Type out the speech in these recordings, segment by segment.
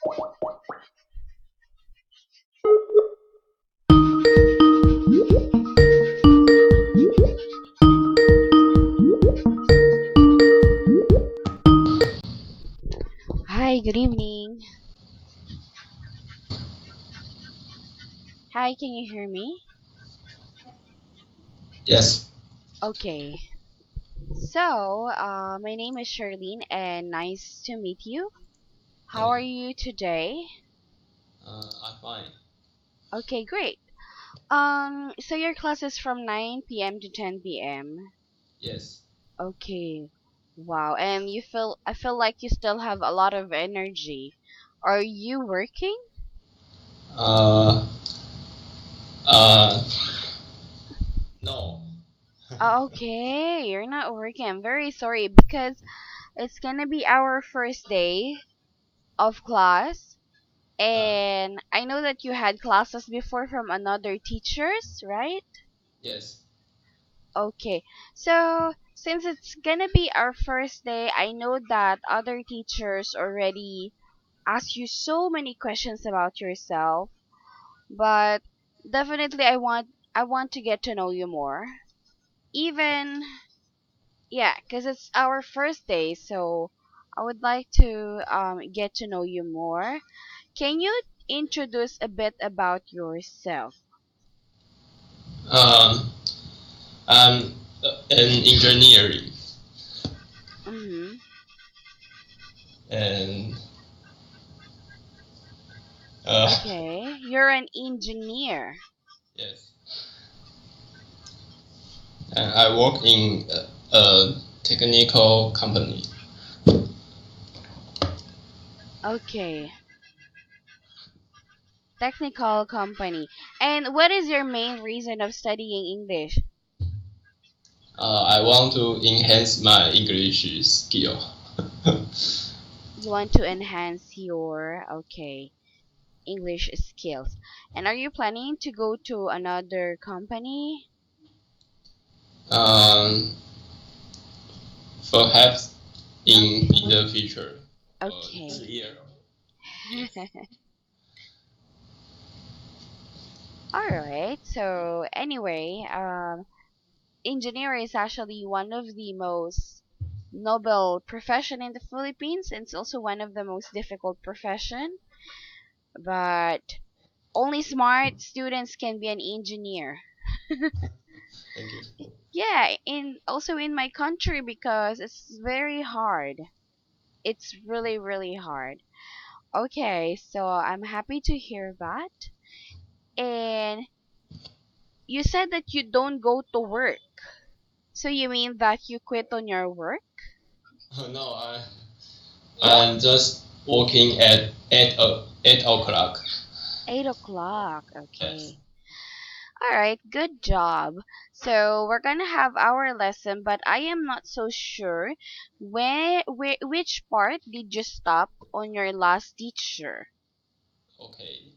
Hi, good evening. Hi, can you hear me? Yes, Okay. So, my name is Charlene and nice to meet you. How hi. are you today? I'm fine. Okay, great. So your class is from 9 p.m. to 10 p.m. Yes. Okay. Wow, and I feel like you still have a lot of energy. Are you working? Uh, uh, no. Okay, you're not working. I'm very sorry because it's gonna be our first day of class. Uh, And I know that you had classes before from another teachers, right? yes. Okay. So, since it's gonna be our first day, I know that other teachers already asked you so many questions about yourself, but definitely I want to get to know you more. Even yeah, cuz it's our first day, so I would like to get to know you more. Can you introduce a bit about yourself? Um, I'm an engineering, Mm-hmm. and Okay, you're an engineer. yes, and I work in a technical company. Okay, technical company. And what is your main reason of studying English? I want to enhance my English skill. You want to enhance your, okay, English skills. And are you planning to go to another company? um, Perhaps in Okay. the future, Okay. this year. Yes. All right. So anyway, engineer is actually one of the most noble profession in the Philippines, and it's also one of the most difficult profession. But only smart students can be an engineer. Thank you. Yeah, in also in my country because it's very hard. It's really really hard. Okay, so I'm happy to hear that. And you said that you don't go to work. So you mean that you quit on your work? No, I'm just working at 8 o'clock. 8 o'clock. Yes. Okay. All right, good job. So we're gonna have our lesson, but I am not so sure which part did you stop on your last teacher? Okay.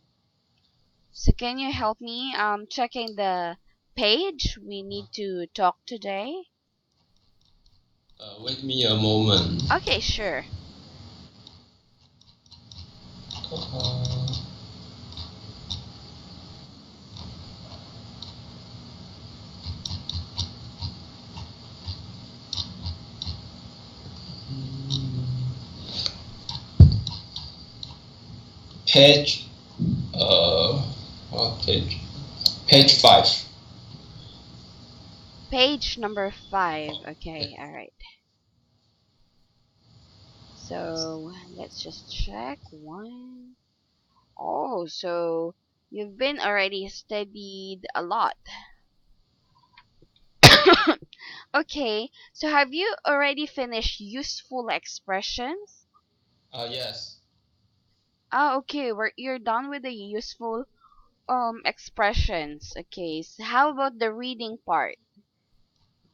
So can you help me checking the page we need to talk today? Wait me a moment. Okay, sure. Uh, Page. Uh, what page? Page 5. Page number 5. Okay, all right. So let's just check one. Oh, so you've been already studied a lot. Okay, so have you already finished useful expressions? Yes. Ah, okay, you're done with the useful expressions. Okay, so how about the reading part?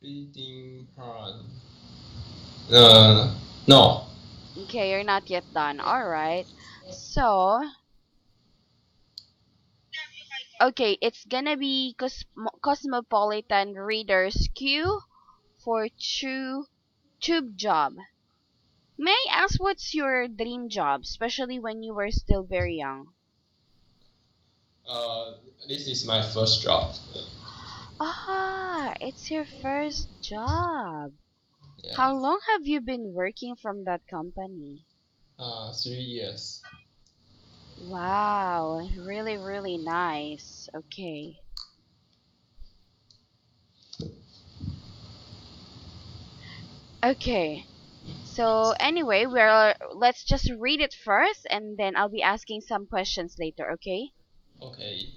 Reading part. No. Okay, you're not yet done. All right. So, okay, it's gonna be Cosmopolitan Reader's Queue for Tube Job. May I ask what's your dream job, especially when you were still very young? Uh, this is my first job. Ah, it's your first job. Yeah. How long have you been working from that company? 3 years. Wow, really, really nice. Okay. Okay. So anyway, let's just read it first and then I'll be asking some questions later, okay? Okay.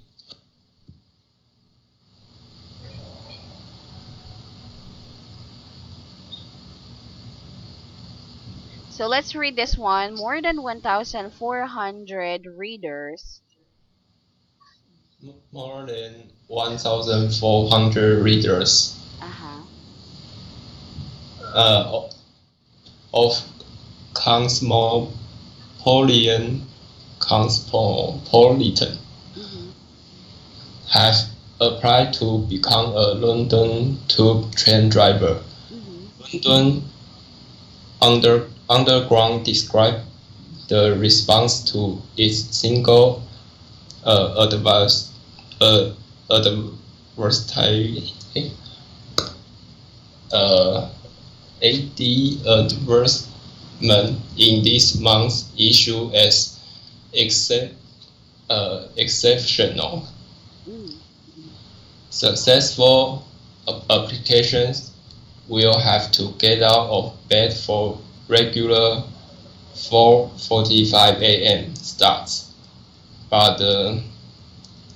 So let's read this one. More than 1,400 readers. More than 1,400 readers Uh-huh. uh, of Cosmopolitan Cosmopolitan Mhm. have applied to become a London Tube train driver. Mhm. London Underground described the response to its single adverse adversary uh, AD advertisement in this month's issue as exceptional. Mm. Successful applications will have to get out of bed for regular 4:45 a.m. starts, but the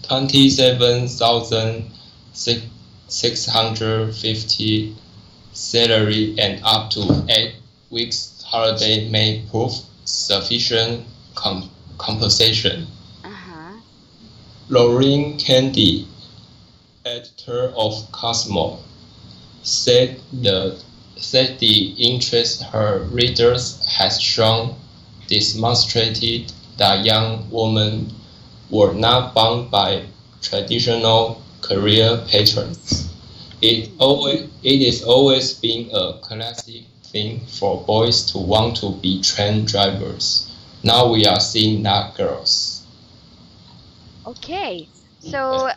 27,650 salary and up to 8 weeks holiday may prove sufficient compensation. Uh-huh. Lauren Candy, editor of Cosmo, said the interest her readers has shown demonstrated that young women were not bound by traditional career patterns. Mm. It is always been a classic thing for boys to want to be train drivers. Now we are seeing that girls. Okay. So,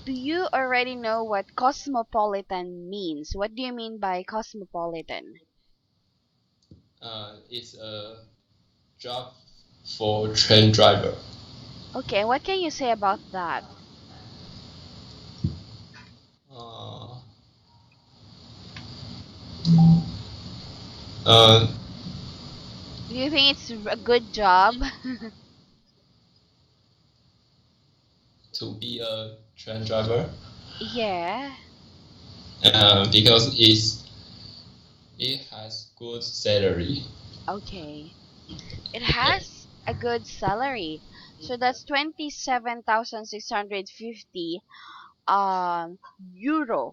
do you already know what cosmopolitan means? What do you mean by cosmopolitan? It's a job for train driver. Okay, what can you say about that? Uh, uh, Do you think it's a good job? to be a train driver Yeah. because it has good salary. Okay. It Yeah. has a good salary. So that's 27,650 euro.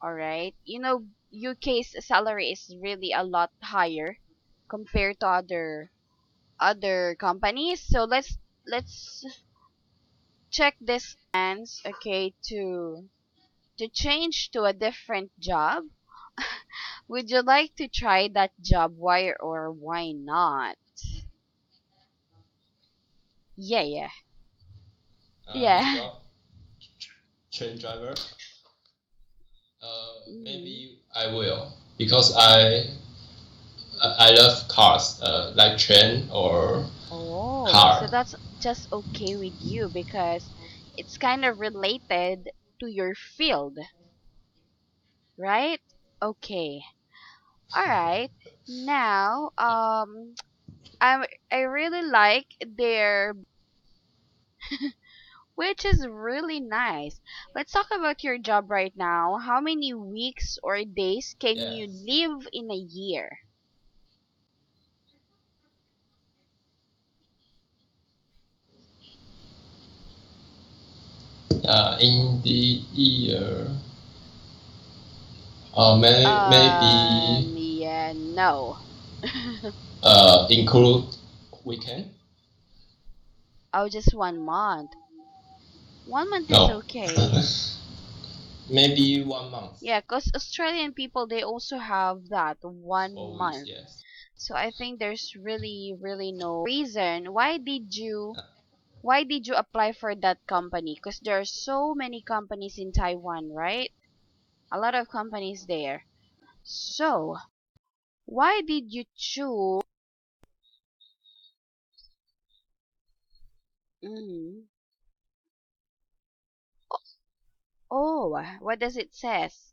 All right. You know, UK's salary is really a lot higher compared to other companies. So let's check this chance, okay, to change to a different job. Would you like to try that job? Why or why not? Yeah, yeah. This Yeah. job, train driver, Mhm. maybe I will because I love cars, like train or Oh, so car. that's just okay with you because it's kind of related to your field, right? Okay. All right. Now, I really like their, which is really nice. Let's talk about your job right now. How many weeks or days can you Yes. live in a year? In the year, maybe Yeah, no. include weekend. Oh, just 1 month. 1 month is No, okay. maybe 1 month Yeah, because Australian people, they also have that one or weeks. month. Yes. So I think there's really no reason why did you apply for that company? Because there are so many companies in Taiwan, right? A lot of companies there. So, why did you choose? Mm, oh, what does it says?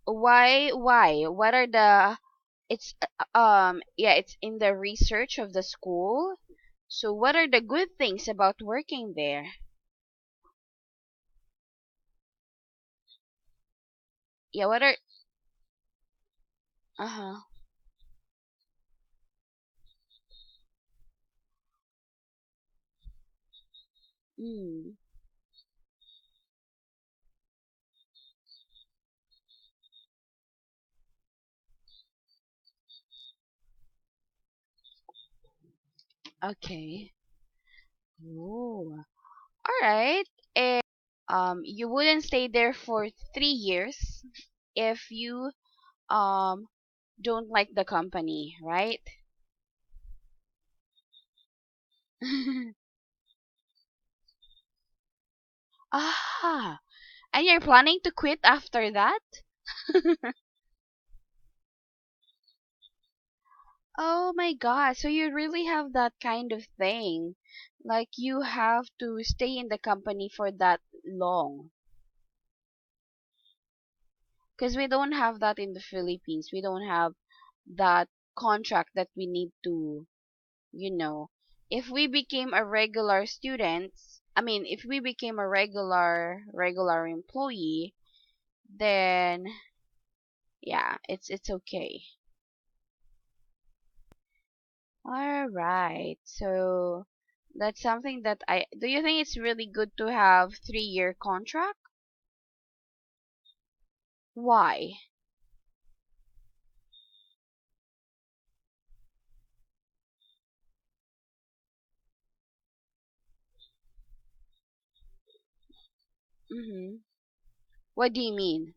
Why? What are the it's yeah, it's in the research of the school. So what are the good things about working there? Yeah, what are uh-huh. Mm, okay. Oh, all right. You wouldn't stay there for 3 years if you um don't like the company, right? Ah, and you're planning to quit after that? Oh my God, so you really have that kind of thing. Like you have to stay in the company for that long. Because we don't have that in the Philippines. We don't have that contract that we need to, you know, if we became a regular student, I mean, if we became a regular employee, then yeah, it's okay. All right. So that's something that I do you think it's really good to have 3-year contract? Why? Mm-hmm. What do you mean?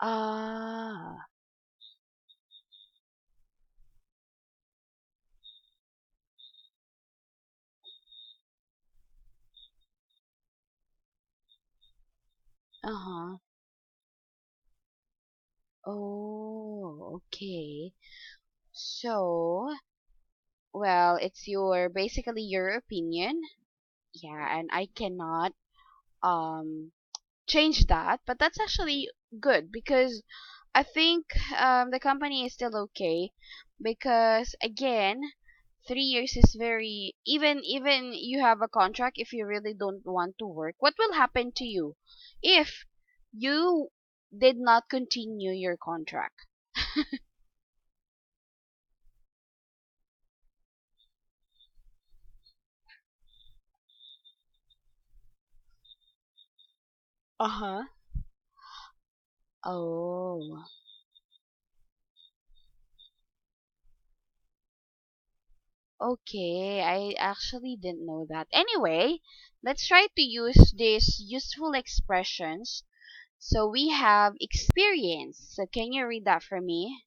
Ah, uh-huh. Oh, okay. So, well, it's basically your opinion. Yeah, and I cannot um change that, but that's actually good because I think the company is still okay because again 3 years is very even you have a contract if you really don't want to work, what will happen to you if you did not continue your contract? Uh-huh. Oh, okay. I actually didn't know that. Anyway, let's try to use these useful expressions. So we have experience. So can you read that for me?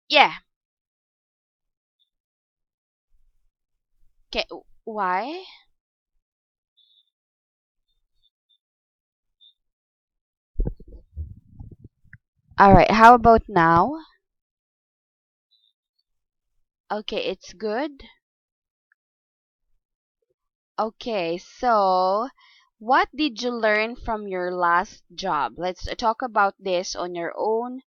Yeah. Okay. Why? All right. How about now? Okay, it's good. Okay, so what did you learn from your last job? Let's talk about this on your own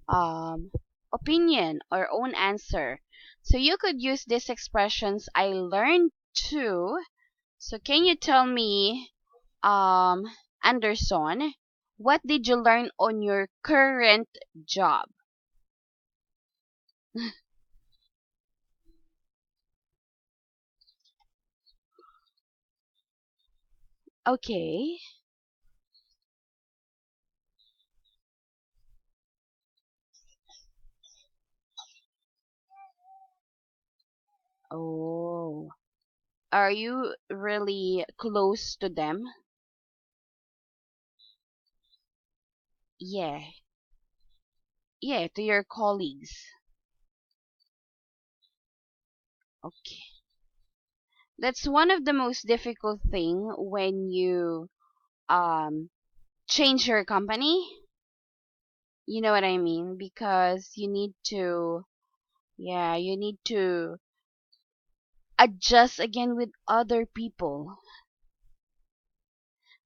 um, opinion or own answer. So you could use these expressions. I learned too. So can you tell me, um, Anderson, what did you learn on your current job? Okay. Oh. Are you really close to them? Yeah. Yeah, to your colleagues. Okay. That's one of the most difficult thing when you um change your company. You know what I mean? Because you need to, yeah, you need to adjust again with other people.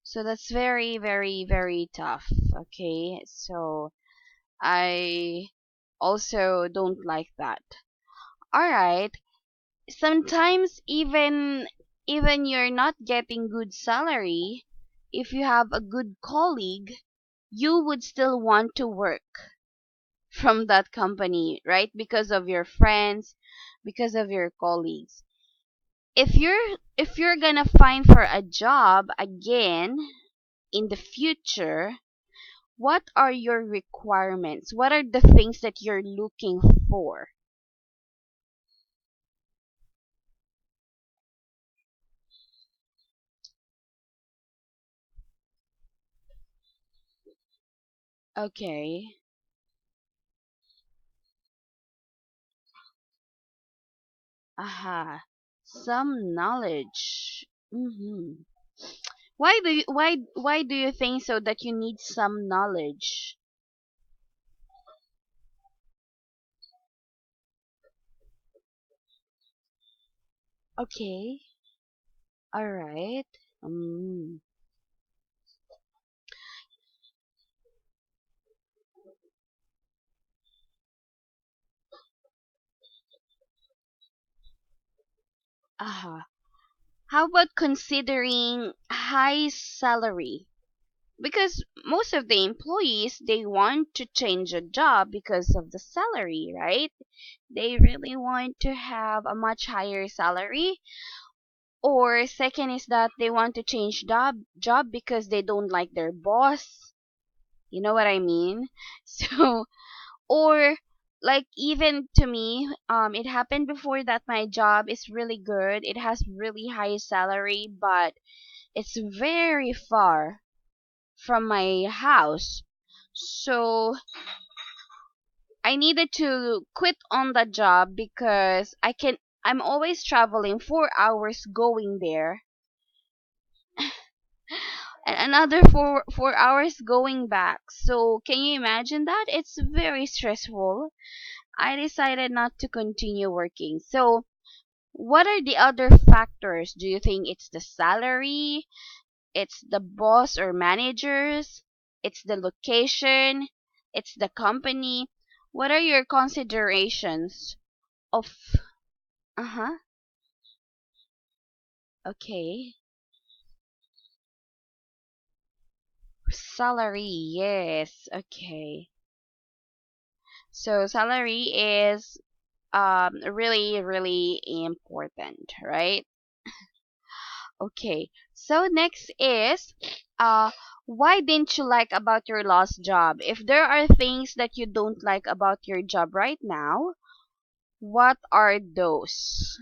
So that's very, very, very tough. Okay. So I also don't like that. All right. Sometimes even you're not getting good salary, if you have a good colleague, you would still want to work from that company, right? Because of your friends, because of your colleagues. If you're gonna find for a job again in the future, what are your requirements? What are the things that you're looking for? Okay. Aha. Some knowledge. Mhm. Why do you think so that you need some knowledge? Okay. All right. Mm. Aha. How about considering high salary? Because most of the employees they want to change a job because of the salary, right? They really want to have a much higher salary. Or second is that they want to change job because they don't like their boss. You know what I mean? So, or like even to me, it happened before that my job is really good. It has really high salary, but it's very far from my house. So I needed to quit on the job because I'm always traveling 4 hours going there and another four hours going back. So can you imagine that? It's very stressful. I decided not to continue working. So what are the other factors? Do you think it's the salary? It's the boss or managers? It's the location? It's the company? What are your considerations of uh-huh. Okay. Salary, yes. Okay. So salary is really really important, right? Okay. So next is uh why didn't you like about your last job? If there are things that you don't like about your job right now, what are those?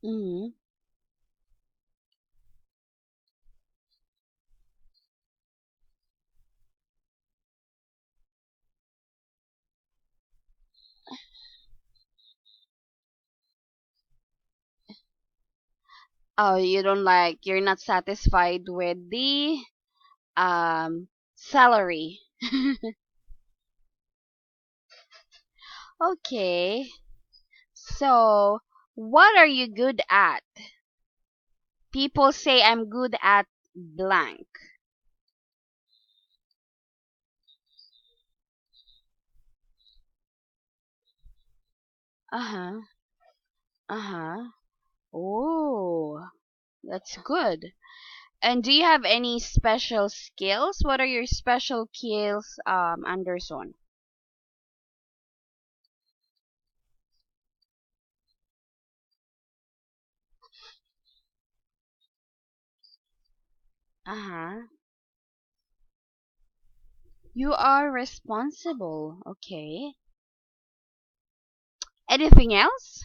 Mm-hmm. Oh, you're not satisfied with the salary. Okay. So, what are you good at? People say I'm good at blank. Uh-huh. Uh-huh. Oh, that's good. And do you have any special skills? What are your special skills, Anderson? Uh-huh. You are responsible. Okay. Anything else?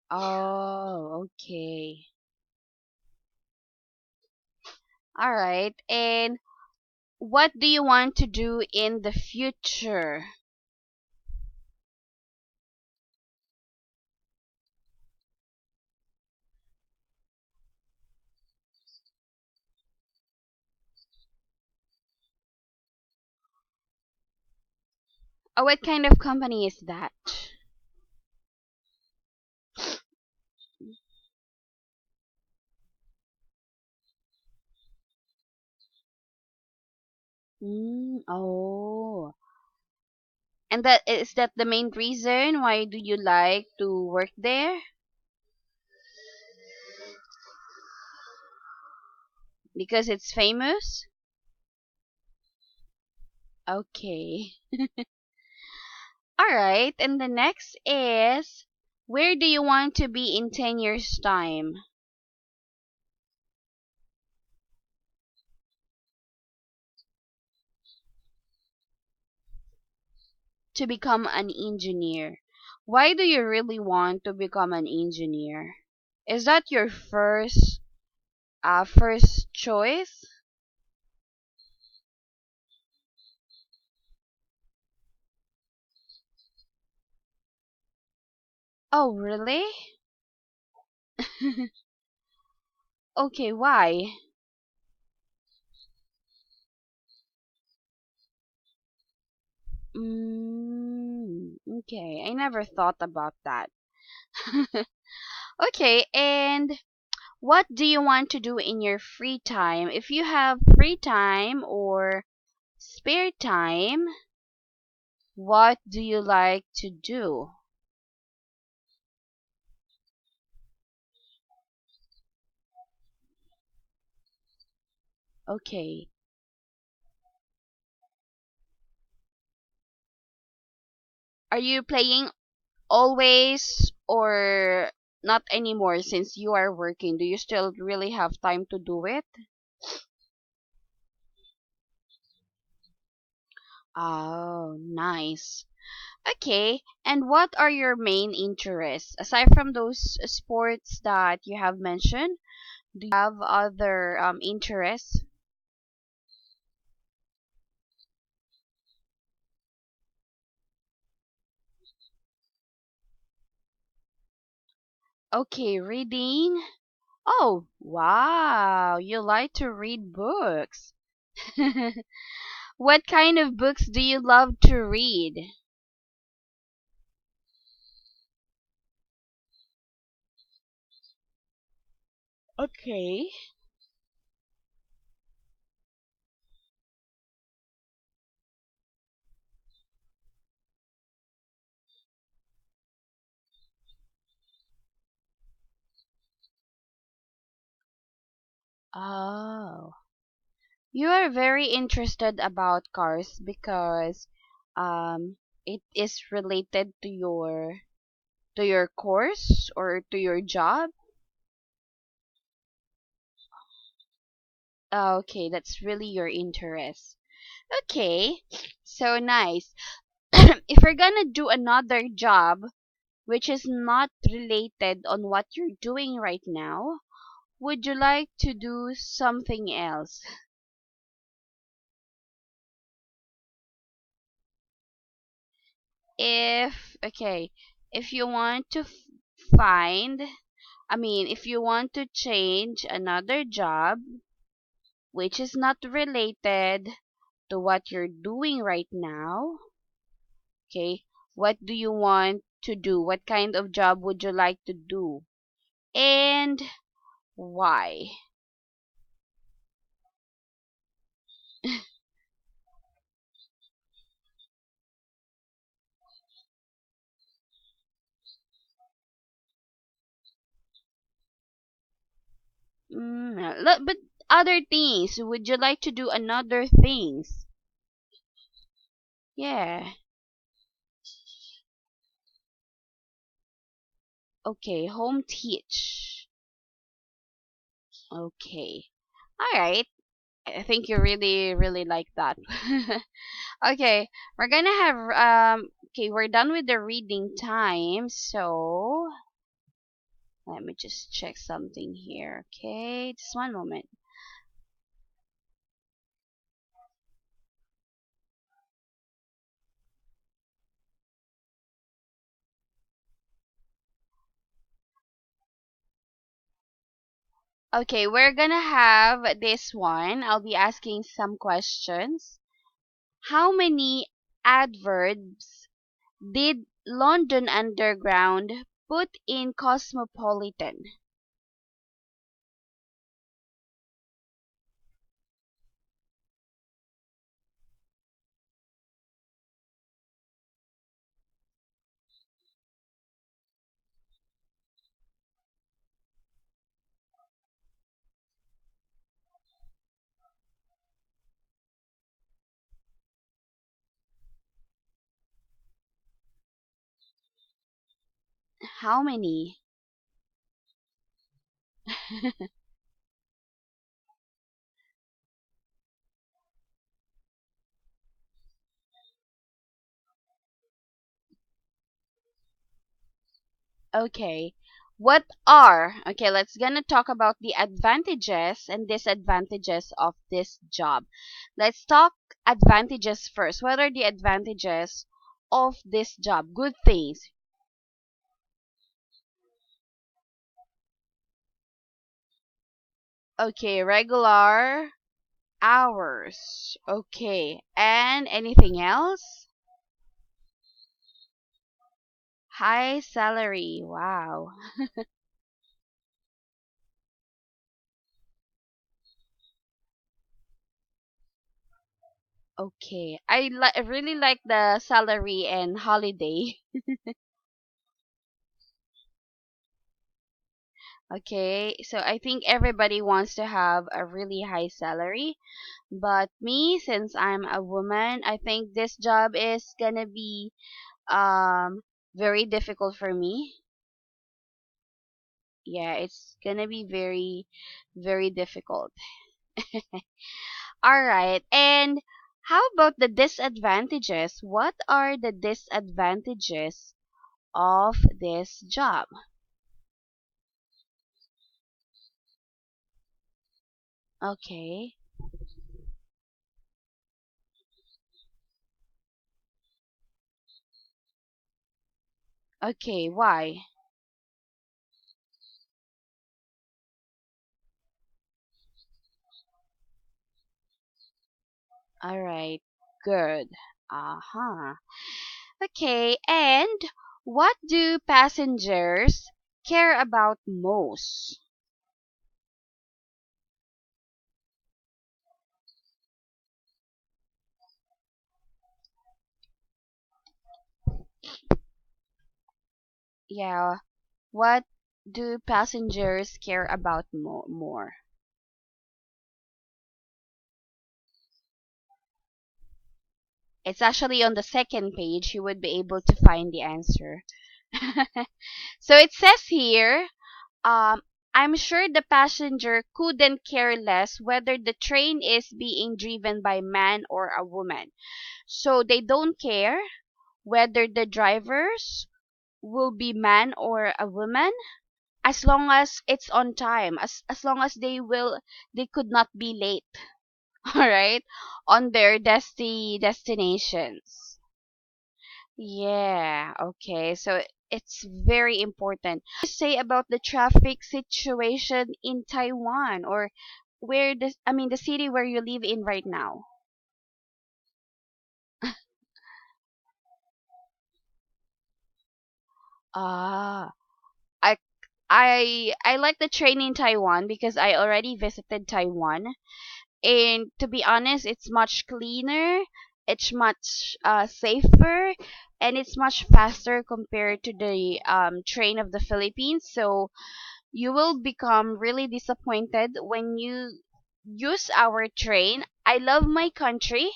Oh, okay. All right. And what do you want to do in the future? Oh, what kind of company is that? Oh. And that is that the main reason why do you like to work there? Because it's famous? Okay. All right. And the next is where do you want to be in 10 years time? To become an engineer. Why do you really want to become an engineer? Is that your first choice? Oh, really? Okay, why? Okay, I never thought about that. Okay, and what do you want to do in your free time? If you have free time or spare time, what do you like to do? Okay. Are you playing always or not anymore since you are working? Do you still really have time to do it? Oh, nice. Okay, and what are your main interests? Aside from those sports that you have mentioned, do you have other interests? Okay, reading. Oh, wow, you like to read books. What kind of books do you love to read? Okay. Oh, you are very interested about cars because it is related to your course or to your job. Okay, that's really your interest. Okay, so nice. If we're gonna do another job which is not related on what you're doing right now, would you like to do something else? Okay, if you want to find, if you want to change another job which is not related to what you're doing right now, okay, what do you want to do? What kind of job would you like to do? And why? But other things, would you like to do another things? Yeah. Okay, home teach. Okay. All right. I think you really, really like that. Okay, we're gonna have okay, we're done with the reading time, so let me just check something here. Okay, just one moment. Okay, we're gonna have this one. I'll be asking some questions. How many adverbs did London Underground put in Cosmopolitan? How many? Okay. What are, okay, let's gonna talk about the advantages and disadvantages of this job. Let's talk advantages first. What are the advantages of this job? Good things. Okay, regular hours. Okay. And anything else? High salary. Wow. Okay. I really like the salary and holiday. Okay. So I think everybody wants to have a really high salary. But me, since I'm a woman, I think this job is gonna be very difficult for me. Yeah, it's gonna be very, very difficult. All right. And how about the disadvantages? What are the disadvantages of this job? Okay. Okay, why? All right. Good. Uh-huh. Okay, and what do passengers care about most? Yeah, what do passengers care about more? It's actually on the second page. You would be able to find the answer. So it says here, um, I'm sure the passenger couldn't care less whether the train is being driven by man or a woman. So they don't care whether the drivers will be man or a woman, as long as it's on time, as long as they could not be late. All right, on their destinations. Yeah, okay, so it's very important. Say about the traffic situation in Taiwan, or where this I mean the city where you live in right now. Ah, I I like the train in Taiwan because I already visited Taiwan, and to be honest, it's much cleaner, it's much safer, and it's much faster compared to the train of the Philippines. So you will become really disappointed when you use our train. I love my country.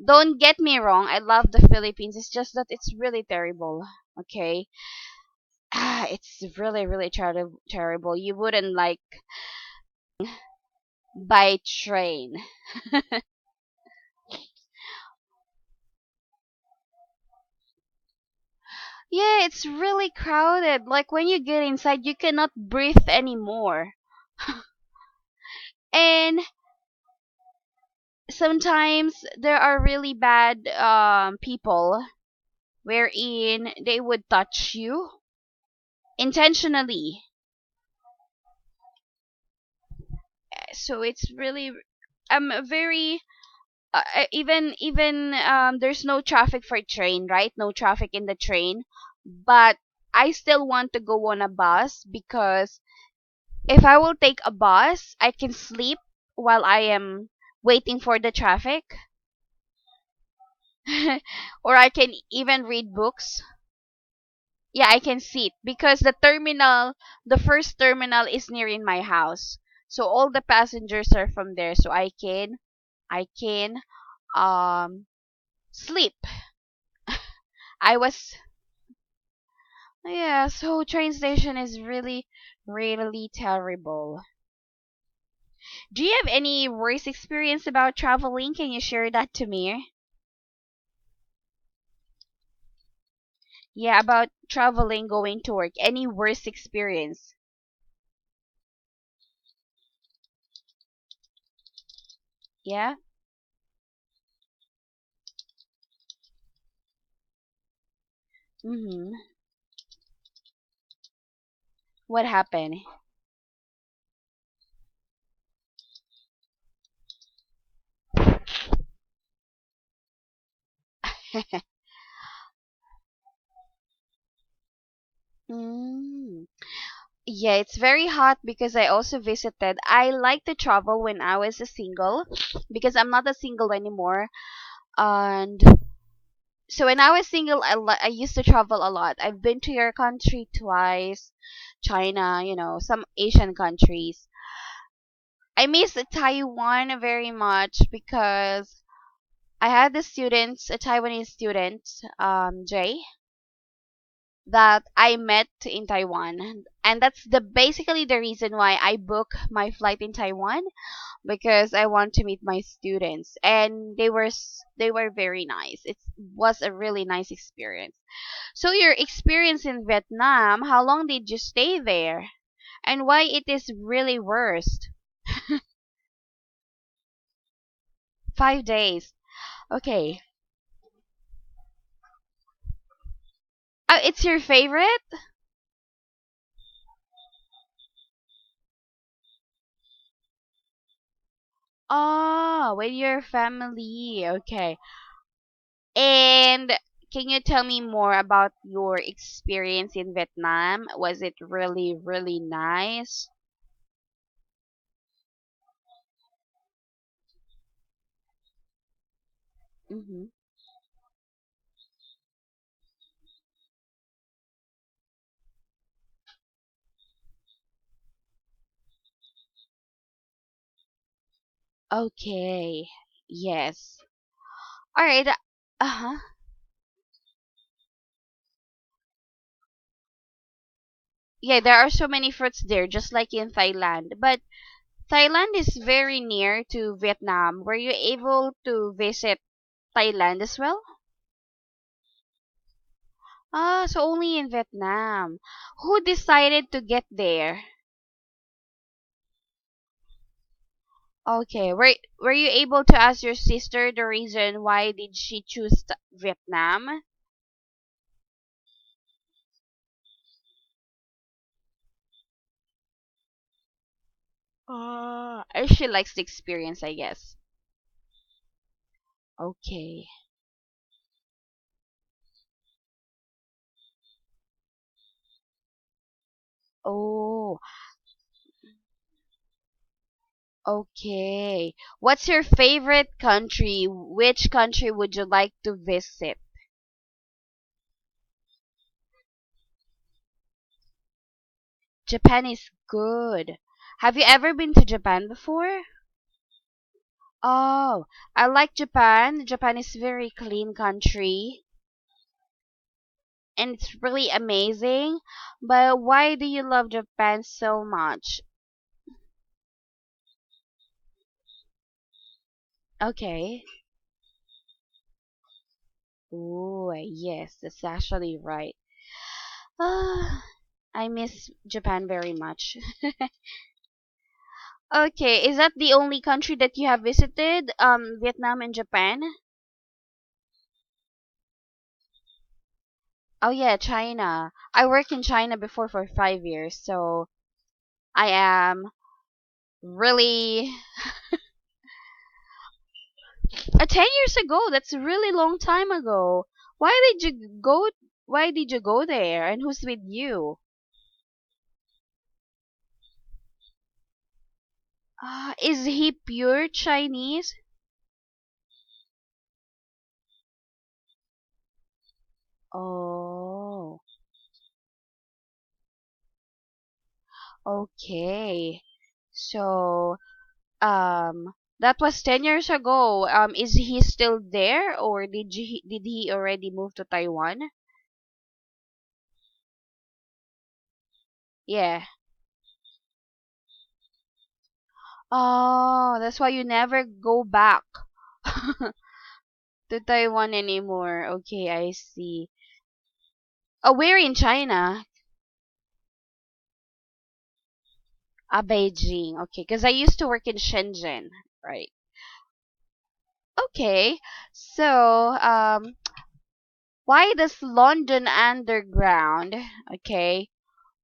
Don't get me wrong, I love the Philippines. It's just that it's really terrible. Okay. It's really, really terrible. You wouldn't like by train. Yeah, it's really crowded. Like when you get inside, you cannot breathe anymore. And sometimes there are really bad people wherein they would touch you intentionally. So it's really very even there's no traffic for train, right? No traffic in the train, but I still want to go on a bus because if I will take a bus, I can sleep while I am waiting for the traffic. Or I can even read books. Yeah, I can sit because the first terminal is near in my house. So all the passengers are from there, so I can um sleep. I was Yeah, so train station is really really terrible. Do you have any worst experience about traveling? Can you share that to me? Yeah, about traveling, going to work. Any worst experience? Yeah? Mm-hmm. What happened? Mm. Yeah, it's very hot because I also visited. I like to travel when I was a single because I'm not a single anymore. And so when I was single, I used to travel a lot. I've been to your country twice, China, some Asian countries. I miss Taiwan very much because I had a Taiwanese student, Jay, that I met in Taiwan, and that's the basically the reason why I book my flight in Taiwan because I want to meet my students, and they were very nice. It was a really nice experience. So your experience in Vietnam, how long did you stay there, and why it is really worst? 5 days. Okay. It's your favorite? Oh, with your family. Okay. And can you tell me more about your experience in Vietnam? Was it really, really nice? Mm-hmm. Okay. Yes. All right. Uh-huh. Yeah, there are so many fruits there, just like in Thailand. But Thailand is very near to Vietnam. Were you able to visit Thailand as well? Ah, so only in Vietnam. Who decided to get there? Okay. Were you able to ask your sister the reason why did she choose Vietnam? She likes the experience, I guess. Okay. Oh, okay. What's your favorite country? Which country would you like to visit? Japan is good. Have you ever been to Japan before? Oh, I like Japan. Japan is very clean country. and it's really amazing. But why do you love Japan so much? Okay. Oh, yes, that's actually right. Ah, I miss Japan very much. Okay, is that the only country that you have visited? Vietnam and Japan? Oh yeah, China. I worked in China before for 5 years, so I am really 10 years ago. That's a really long time ago. Why did you go? Why did you go there? And who's with you? Is he pure Chinese? Oh, okay. So, that was 10 years ago. Is he still there, or did he already move to Taiwan? Yeah. Oh, that's why you never go back to Taiwan anymore. Okay, I see. Oh, where in China? Beijing. Okay, because I used to work in Shenzhen. Right. Okay. So, why does London Underground, okay,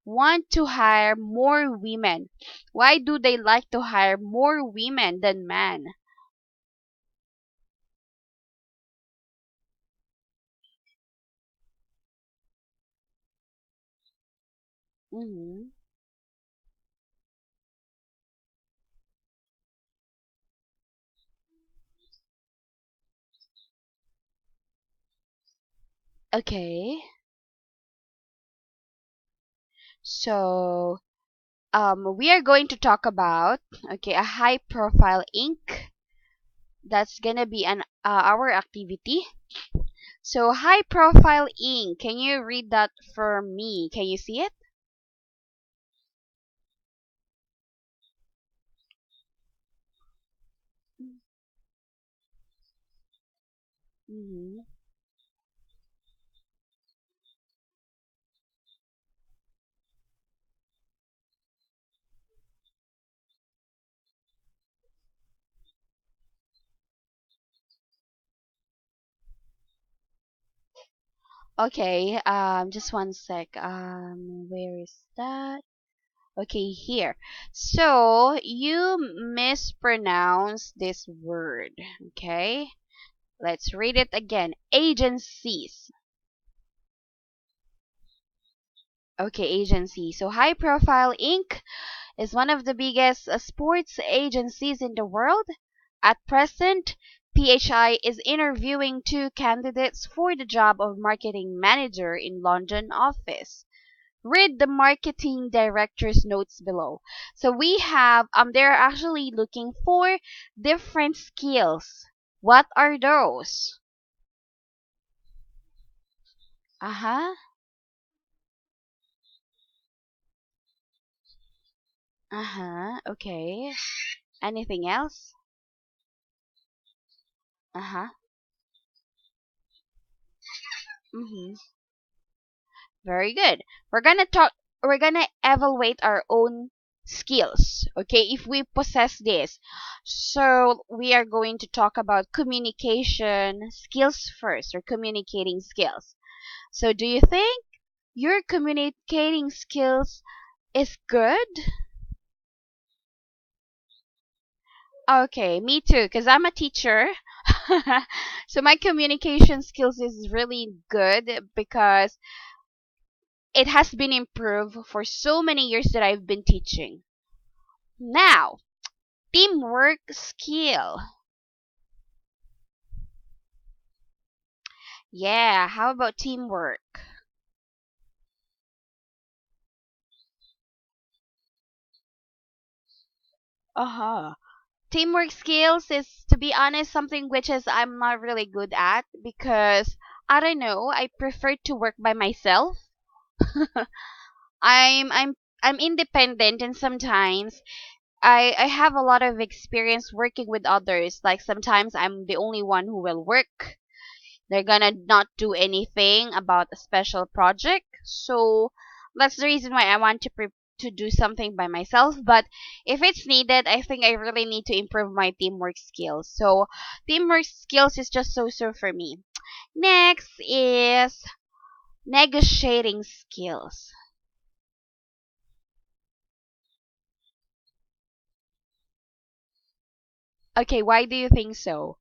want to hire more women? Why do they like to hire more women than men? Mm-hmm. Okay. So, we are going to talk about, okay, a high profile ink. That's gonna be an our activity. So, high profile ink. Can you read that for me? Can you see it? Mm-hmm. Okay, just one sec. Where is that? Okay, here. So, you mispronounce this word. Okay, let's read it again. Agencies. Okay, agency. So, High Profile Inc. is one of the biggest sports agencies in the world. At present, PHI is interviewing two candidates for the job of marketing manager in London office. Read the marketing director's notes below. So we have they're actually looking for different skills. What are those? Uh-huh. Uh-huh. Okay. Anything else? Uh-huh. Mm-hmm. Very good. We're gonna evaluate our own skills. Okay, if we possess this. So we are going to talk about communication skills first, or communicating skills. So do you think your communicating skills is good? Okay, me too, because I'm a teacher. So my communication skills is really good because it has been improved for so many years that I've been teaching. Now, teamwork skill. Yeah, how about teamwork? Uh-huh. Teamwork skills is, to be honest, something which is I'm not really good at because I don't know. I prefer to work by myself. I'm I'm I'm independent, and sometimes I have a lot of experience working with others. Like sometimes I'm the only one who will work. They're gonna not do anything about a special project. So that's the reason why I want to do something by myself. But if it's needed, I think I really need to improve my teamwork skills. So teamwork skills is just so for me. Next is negotiating skills. Okay, why do you think so?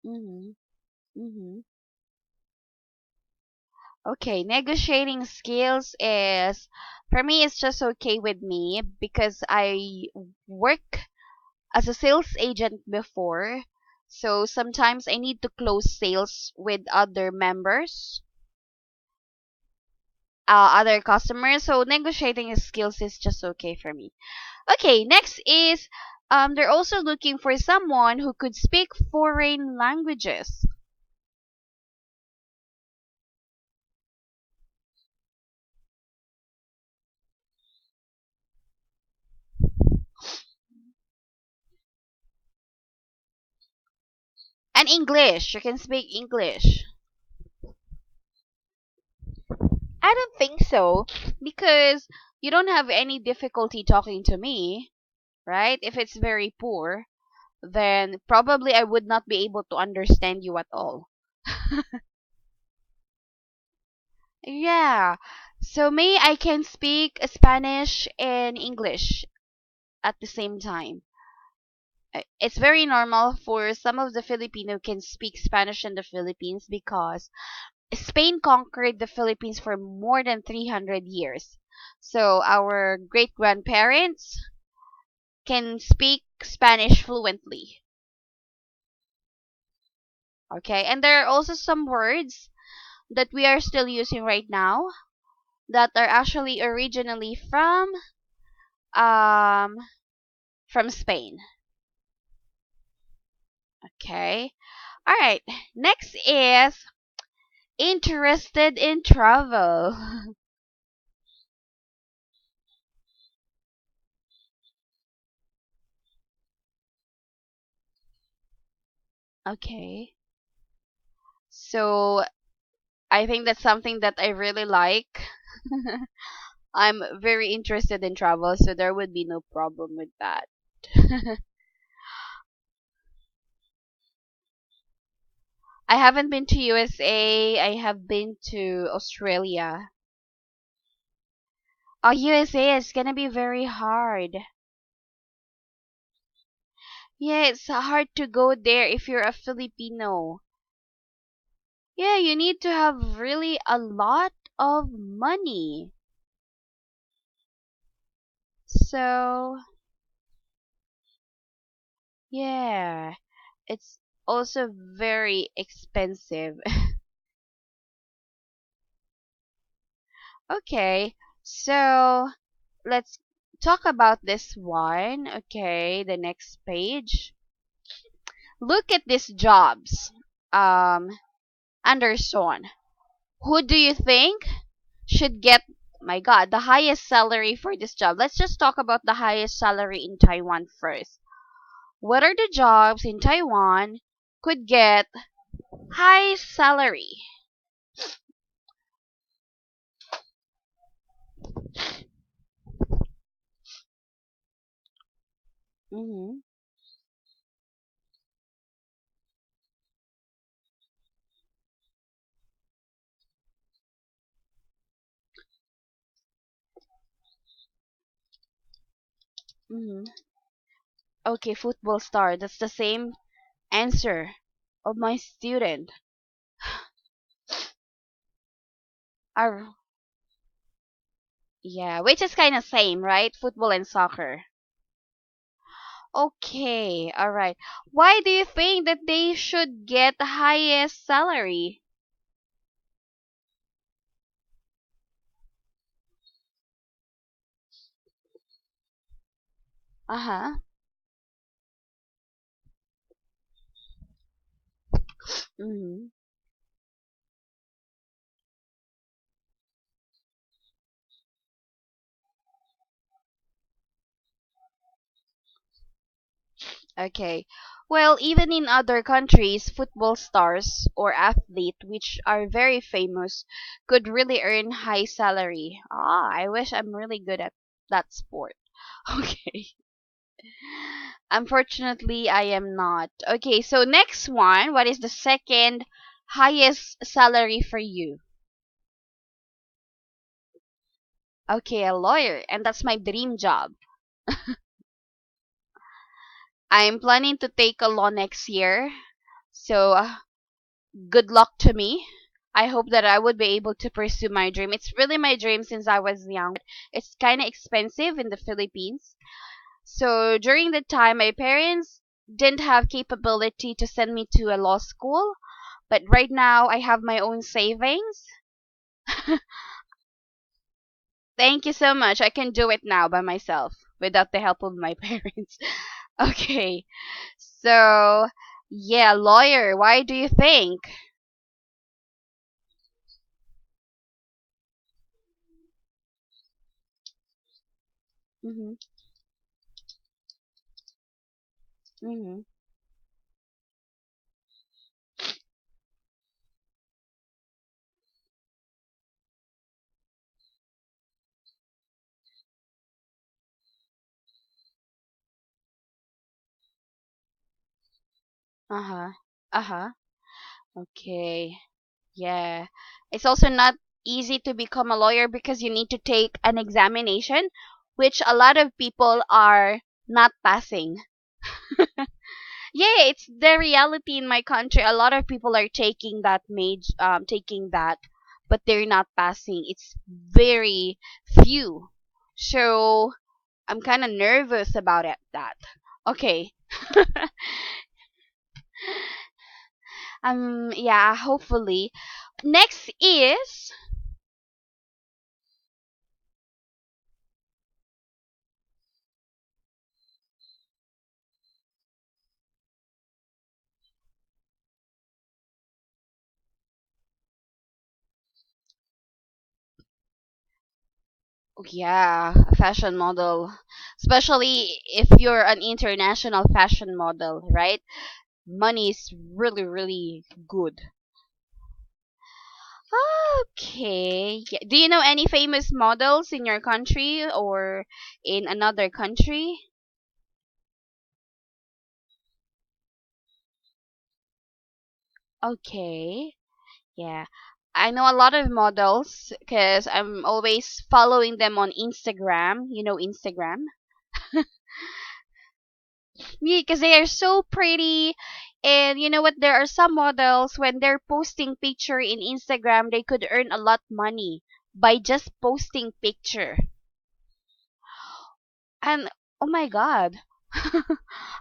Mhm. Mhm. Okay, negotiating skills is for me it's just okay with me because I work as a sales agent before. So sometimes I need to close sales with other members, other customers. So negotiating skills is just okay for me. Okay, next is they're also looking for someone who could speak foreign languages. And English. You can speak English. I don't think so because you don't have any difficulty talking to me, right? If it's very poor, then probably I would not be able to understand you at all. Yeah. So me, I can speak Spanish and English at the same time. It's very normal for some of the Filipino can speak Spanish in the Philippines because Spain conquered the Philippines for more than 300 years. So our great grandparents can speak Spanish fluently. Okay, and there are also some words that we are still using right now that are actually originally um from Spain. Okay. All right. Next is interested in travel. Okay. So I think that's something that I really like. I'm very interested in travel, so there would be no problem with that. I haven't been to USA. I have been to Australia. Oh, USA is gonna be very hard. Yeah, it's hard to go there if you're a Filipino. Yeah, you need to have really a lot of money. So, yeah, it's also very expensive. Okay, so let's talk about this one. Okay, the next page. Look at these jobs. Um, Anderson. Who do you think should get, my God, the highest salary for this job? Let's just talk about the highest salary in Taiwan first. What are the jobs in Taiwan could get high salary? Mm-hmm. Mm-hmm. Okay, football star. That's the same answer of my student. Are yeah, which is kind of same, right? Football and soccer. Okay, all right. Why do you think that they should get the highest salary? Uh-huh. Mhm. Okay. Well, even in other countries, football stars or athlete which are very famous could really earn high salary. Ah, I wish I'm really good at that sport. Okay. Unfortunately, I am not. Okay, so next one, what is the second highest salary for you? Okay, a lawyer, and that's my dream job. I'm planning to take a law next year. So, good luck to me. I hope that I would be able to pursue my dream. It's really my dream since I was young. It's kind of expensive in the Philippines. So during the time, my parents didn't have capability to send me to a law school. But right now, I have my own savings. Thank you so much. I can do it now by myself without the help of my parents. Okay. So, yeah, lawyer, why do you think? Mhm. Mhm. Uh-huh. Uh-huh. Okay. Yeah. It's also not easy to become a lawyer because you need to take an examination which a lot of people are not passing. Yeah, it's the reality in my country. A lot of people are taking that, but they're not passing. It's very few. So I'm kind of nervous about it. That okay. Yeah. Hopefully, next is yeah, a fashion model, especially if you're an international fashion model, right? Money is really, really good. Okay. Yeah. Do you know any famous models in your country or in another country? Okay. Yeah. I know a lot of models because I'm always following them on Instagram. You know Instagram? Yeah, because they are so pretty. And you know what? There are some models when they're posting picture in Instagram, they could earn a lot money by just posting picture. And oh my god.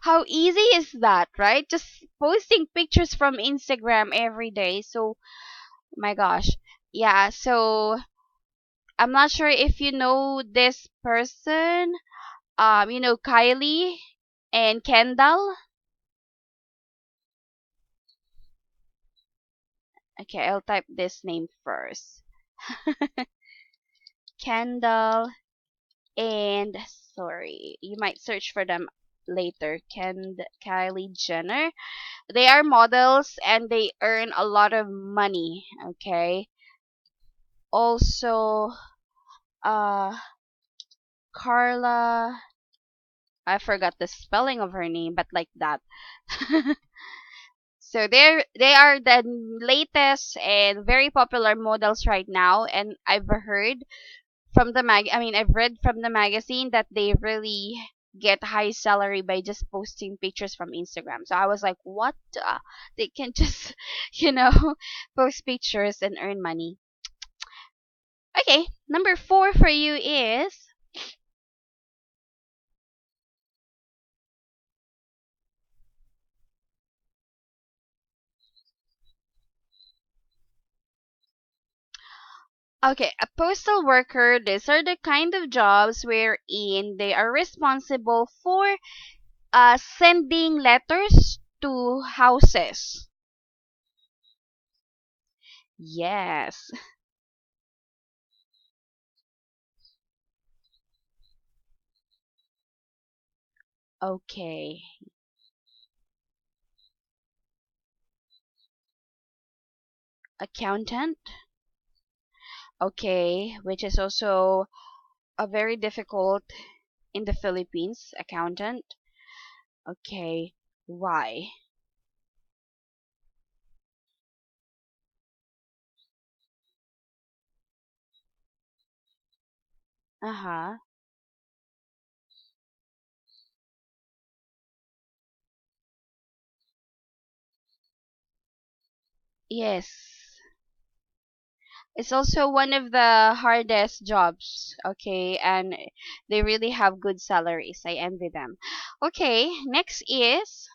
How easy is that, right? Just posting pictures from Instagram every day. So, my gosh. Yeah, so I'm not sure if you know this person. You know Kylie and Kendall. Okay, I'll type this name first. Kendall and sorry, you might search for them later. Kylie Jenner. They are models and they earn a lot of money. Okay. Also, uh, Carla. I forgot the spelling of her name, but like that. So they are the latest and very popular models right now, and I've heard from the I've read from the magazine that they really get high salary by just posting pictures from Instagram. So I was like, what? They can just, you know, post pictures and earn money. Okay, number four for you is Okay, a postal worker, these are the kind of jobs wherein they are responsible for sending letters to houses. Yes. Okay. Accountant. Okay, which is also a very difficult in the Philippines. Accountant. Okay. Why? Uh-huh. Yes. It's also one of the hardest jobs, okay, and they really have good salaries. I envy them. Okay, next is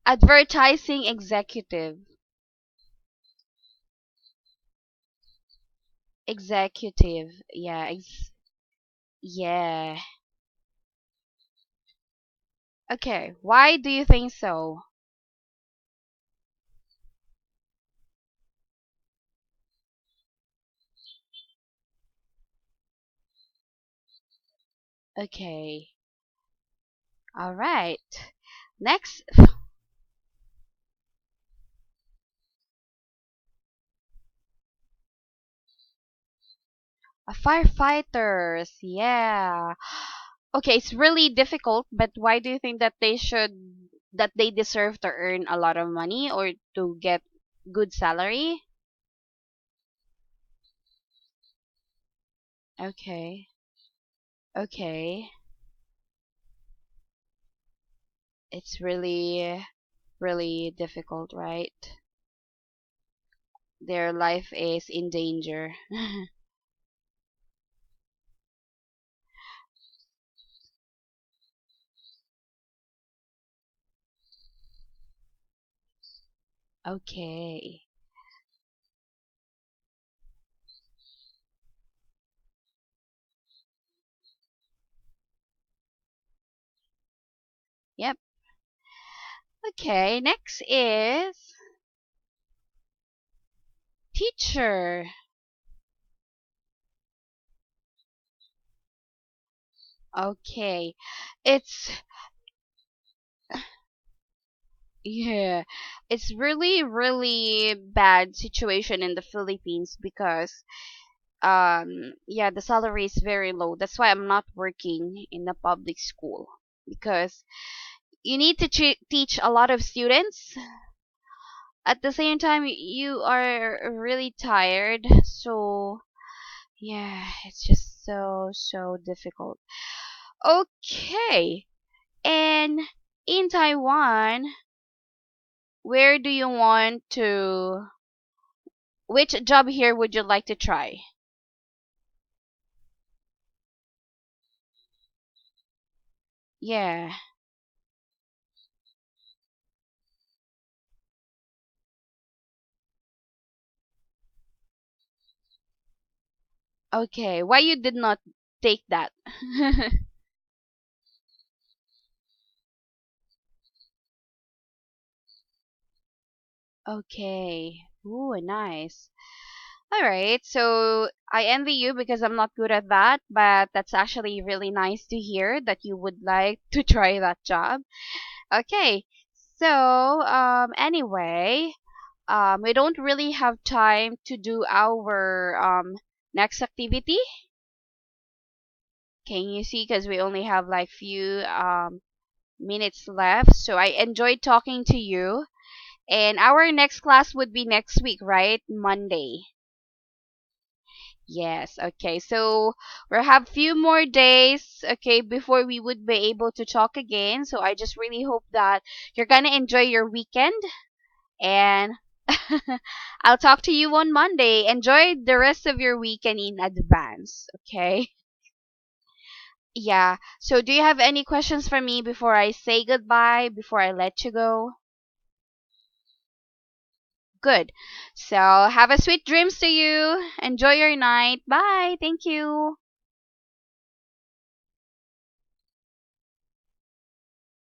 advertising executive. Executive. Yeah, yeah. Okay, why do you think so? Okay. All right. Next, firefighters. Yeah. Okay, it's really difficult, but why do you think that they deserve to earn a lot of money or to get good salary? Okay. Okay. It's really really difficult, right? Their life is in danger. Okay. Yep. Okay, next is teacher. Okay. It's yeah, it's really really bad situation in the Philippines because yeah, the salary is very low. That's why I'm not working in a public school because you need to teach a lot of students. At the same time, you are really tired. So yeah, it's just so difficult. Okay. And in Taiwan, where do you want to which job here would you like to try? Yeah. Okay. Why you did not take that? Okay. Ooh, nice. All right. So I envy you because I'm not good at that, but that's actually really nice to hear that you would like to try that job. Okay. So, anyway, we don't really have time to do our next activity. Can you see? Because we only have like few minutes left. So I enjoyed talking to you. And our next class would be next week, right? Monday. Yes, okay. So we'll have few more days, okay, before we would be able to talk again. So I just really hope that you're gonna enjoy your weekend and I'll talk to you on Monday. Enjoy the rest of your weekend in advance, okay? Yeah. So, do you have any questions for me before I say goodbye, before I let you go? Good. So, have a sweet dreams to you. Enjoy your night. Bye. Thank you.